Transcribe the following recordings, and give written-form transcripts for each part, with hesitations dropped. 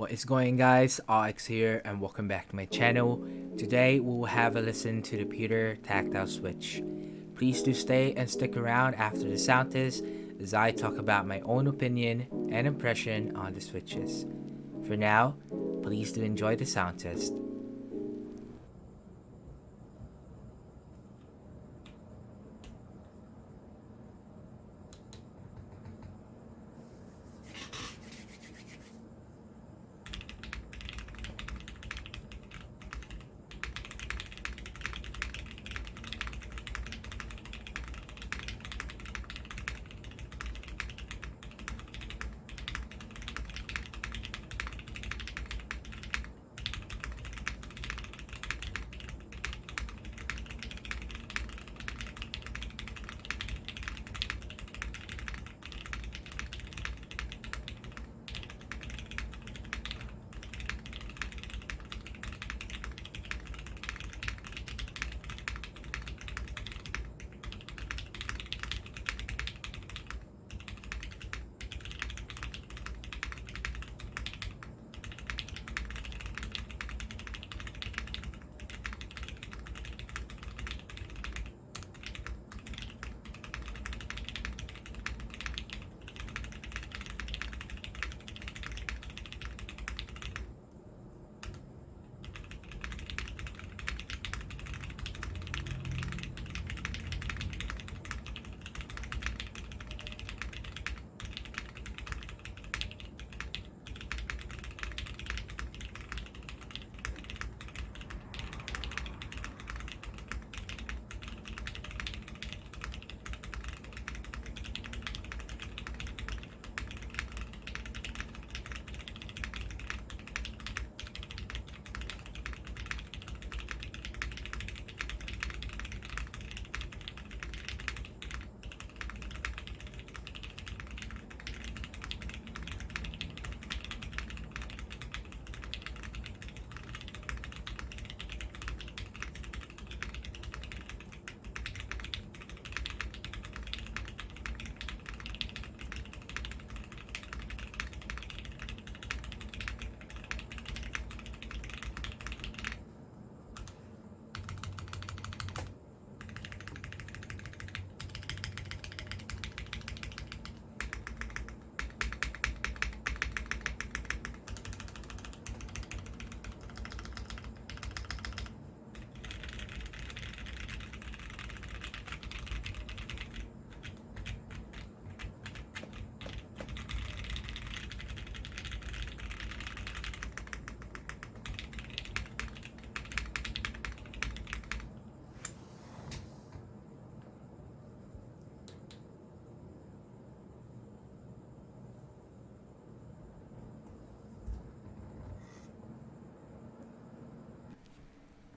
What is going, guys? RX here and welcome back to my channel. Today we will have a listen to the Pewter Tactile switch. Please do stay and stick around after the sound test as I talk about my own opinion and impression on the switches. For now, please do enjoy the sound test.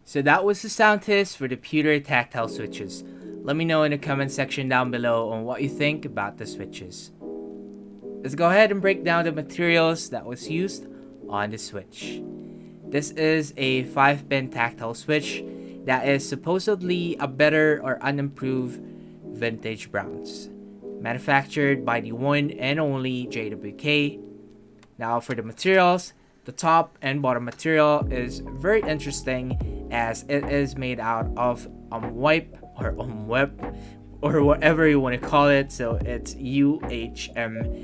So that was the sound test for the Pewter Tactile switches. Let me know in the comment section down below on what you think about the switches. Let's go ahead and break down the materials that was used on the switch. This is a 5-pin tactile switch that is supposedly a better or unimproved vintage bronze, manufactured by the one and only JWK. Now for the materials, the top and bottom material is very interesting as it is made out of wipe or whatever you want to call it. So it's UHMWPE,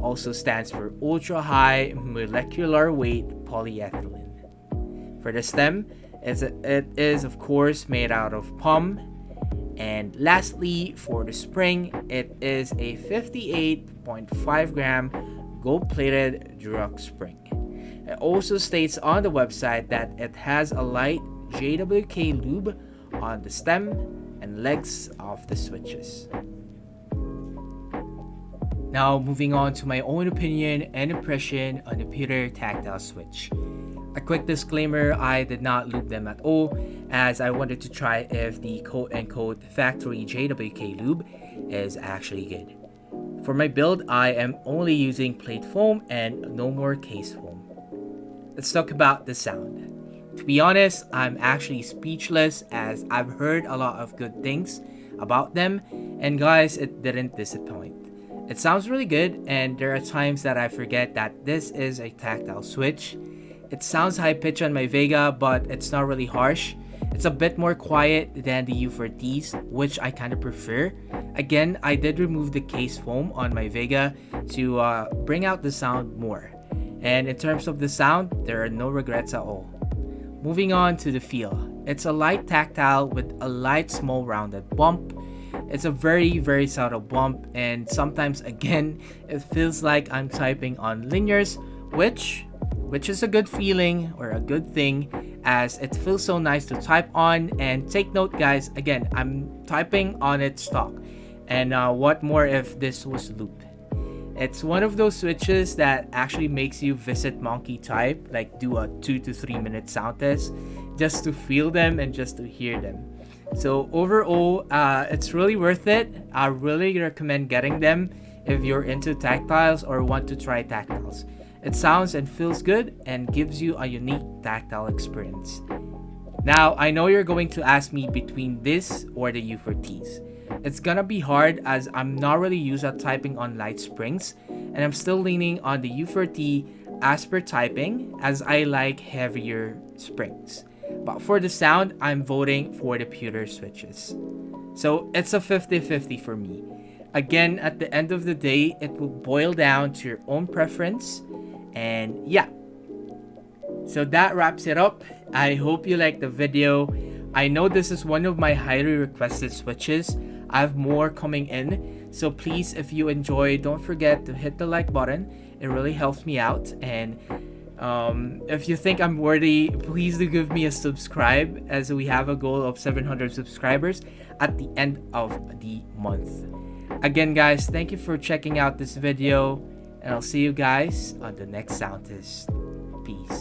also stands for ultra high molecular weight polyethylene. For the stem, it is of course made out of POM. And lastly, for the spring, it is a 58.5 gram gold-plated Durox spring. It also states on the website that it has a light JWK lube on the stem and legs of the switches. Now moving on to my own opinion and impression on the Pewter Tactile switch. A quick disclaimer, I did not lube them at all as I wanted to try if the quote-unquote factory JWK lube is actually good. For my build, I am only using plate foam and no more case foam. Let's talk about the sound. To be honest, I'm actually speechless as I've heard a lot of good things about them, and guys, it didn't disappoint. It sounds really good, and there are times that I forget that this is a tactile switch. It sounds high pitch on my Vega, but it's not really harsh. It's a bit more quiet than the U4Ts, which I kind of prefer. Again, I did remove the case foam on my Vega to bring out the sound more. And in terms of the sound, there are no regrets at all. Moving on to the feel. It's a light tactile with a light small rounded bump. It's a very subtle bump, and sometimes again it feels like I'm typing on linears, which is a good feeling or a good thing, as it feels so nice to type on. And take note guys, again, I'm typing on its stock, and what more if this was Lube. It's one of those switches that actually makes you visit Monkey Type, like do a 2 to 3 minute sound test just to feel them and just to hear them. So overall, it's really worth it. I really recommend getting them if you're into tactiles or want to try tactiles. It sounds and feels good and gives you a unique tactile experience. Now, I know you're going to ask me between this or the U4Ts. It's gonna be hard as I'm not really used at typing on light springs, and I'm still leaning on the U4T as per typing, as I like heavier springs. But for the sound, I'm voting for the Pewter switches. So it's a 50-50 for me. Again, at the end of the day, it will boil down to your own preference. And yeah, so that wraps it up. I hope you liked the video. I know this is one of my highly requested switches. I have more coming in, so please, if you enjoy, don't forget to hit the like button. It really helps me out. And if you think I'm worthy, please do give me a subscribe, as we have a goal of 700 subscribers at the end of the month. Again guys, thank you for checking out this video, and I'll see you guys on the next sound test. Peace.